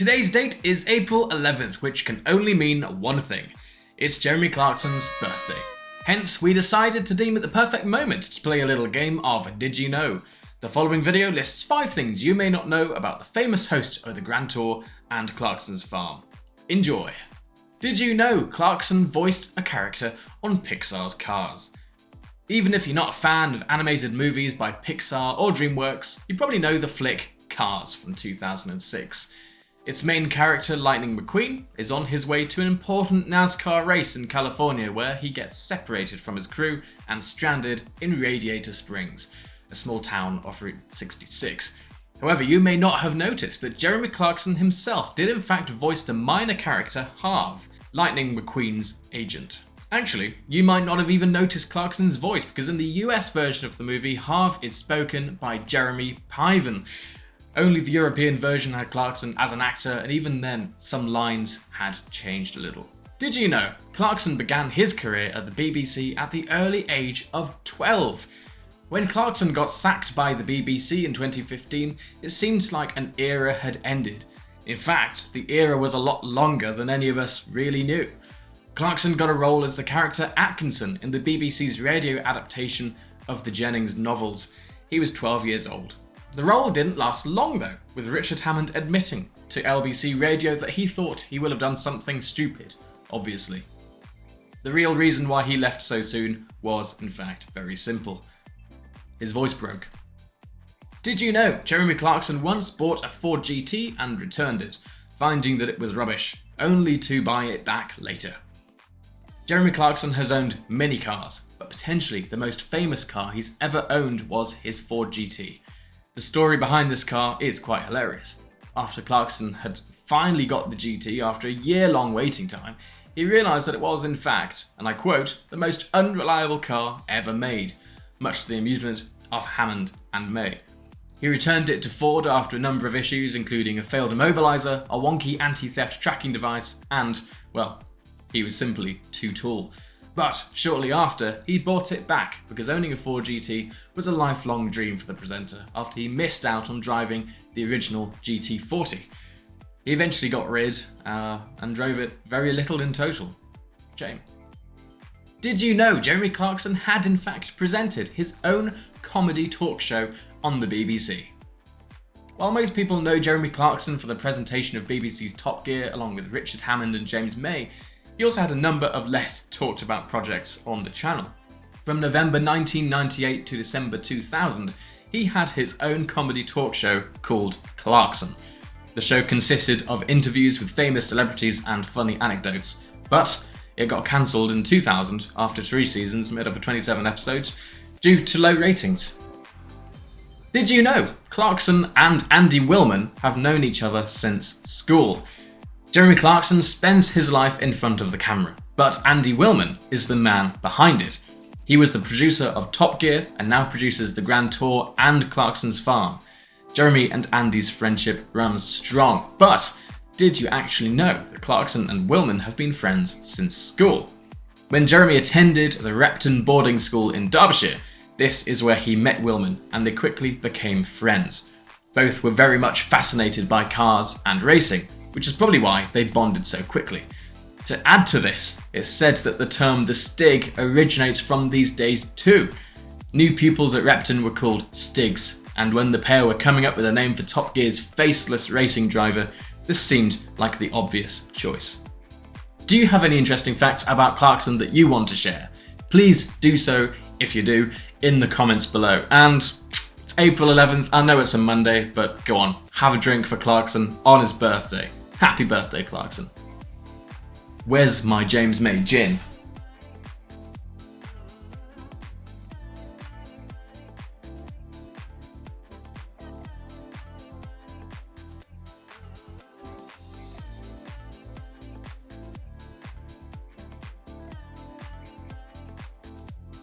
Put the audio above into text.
Today's date is April 11th, which can only mean one thing. It's Jeremy Clarkson's birthday. Hence, we decided to deem it the perfect moment to play a little game of Did You Know? The following video lists 5 things you may not know about the famous host of the Grand Tour and Clarkson's farm. Enjoy! Did you know Clarkson voiced a character on Pixar's Cars? Even if you're not a fan of animated movies by Pixar or DreamWorks, you probably know the flick Cars from 2006. Its main character, Lightning McQueen, is on his way to an important NASCAR race in California where he gets separated from his crew and stranded in Radiator Springs, a small town off Route 66. However, you may not have noticed that Jeremy Clarkson himself did in fact voice the minor character Harv, Lightning McQueen's agent. Actually, you might not have even noticed Clarkson's voice because in the US version of the movie, Harv is spoken by Jeremy Piven. Only the European version had Clarkson as an actor, and even then, some lines had changed a little. Did you know Clarkson began his career at the BBC at the early age of 12? When Clarkson got sacked by the BBC in 2015, it seemed like an era had ended. In fact, the era was a lot longer than any of us really knew. Clarkson got a role as the character Atkinson in the BBC's radio adaptation of the Jennings novels. He was 12 years old. The role didn't last long though, with Richard Hammond admitting to LBC Radio that he thought he would have done something stupid, obviously. The real reason why he left so soon was, in fact, very simple. His voice broke. Did you know Jeremy Clarkson once bought a Ford GT and returned it, finding that it was rubbish, only to buy it back later? Jeremy Clarkson has owned many cars, but potentially the most famous car he's ever owned was his Ford GT. The story behind this car is quite hilarious. After Clarkson had finally got the GT after a year-long waiting time, he realised that it was in fact, and I quote, the most unreliable car ever made, much to the amusement of Hammond and May. He returned it to Ford after a number of issues, including a failed immobiliser, a wonky anti-theft tracking device, and, well, he was simply too tall. But shortly after, he bought it back because owning a Ford GT was a lifelong dream for the presenter after he missed out on driving the original GT40. He eventually got rid and drove it very little in total. Shame. Did you know Jeremy Clarkson had in fact presented his own comedy talk show on the BBC? While most people know Jeremy Clarkson for the presentation of BBC's Top Gear along with Richard Hammond and James May, he also had a number of less talked about projects on the channel. From November 1998 to December 2000, he had his own comedy talk show called Clarkson. The show consisted of interviews with famous celebrities and funny anecdotes, but it got cancelled in 2000 after 3 seasons made up of 27 episodes due to low ratings. Did you know Clarkson and Andy Willman have known each other since school? Jeremy Clarkson spends his life in front of the camera, but Andy Willman is the man behind it. He was the producer of Top Gear and now produces the Grand Tour and Clarkson's Farm. Jeremy and Andy's friendship runs strong, but did you actually know that Clarkson and Willman have been friends since school? When Jeremy attended the Repton boarding school in Derbyshire, this is where he met Willman and they quickly became friends. Both were very much fascinated by cars and racing, which is probably why they bonded so quickly. To add to this, it's said that the term the Stig originates from these days too. New pupils at Repton were called Stigs, and when the pair were coming up with a name for Top Gear's faceless racing driver, this seemed like the obvious choice. Do you have any interesting facts about Clarkson that you want to share? Please do so, if you do, in the comments below. And it's April 11th, I know it's a Monday, but go on, have a drink for Clarkson on his birthday. Happy birthday, Clarkson. Where's my James May gin?